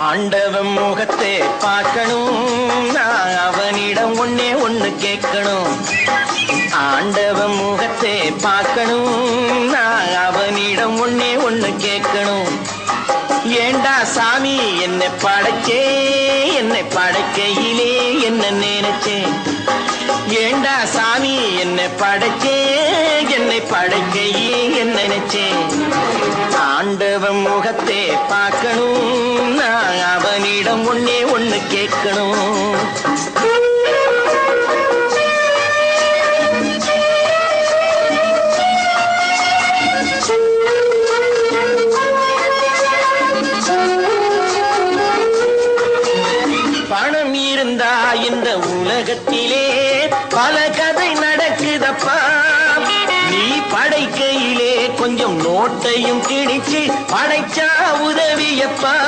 ஆண்டவன் முகத்தை பார்க்கணும், நான் அவனிடம் ஒன்னே ஒண்ணு கேட்கணும். ஆண்டவன் முகத்தை பார்க்கணும், நான் அவனிடம் ஒன்னே ஒண்ணு கேட்கணும். ஏண்டா சாமி என்னை படைச்சே, என்னை படைக்கையிலே என்ன நினைச்சேன். ஏண்டா சாமி என்னை படைச்சே, என்னை படைக்கையிலே என்ன நினைச்சேன். ஆண்டவன் முகத்தை பார்க்கணும், நான் அவனிடம் ஒன்னே ஒண்ணு கேட்கணும். பணம் இருந்தா இந்த உலகத்திலே பல கதை நடக்குதப்பா. நீ படைக்கையிலே கொஞ்சம் நோட்டையும் கிழிச்சு படைச்சா உதவியப்பா.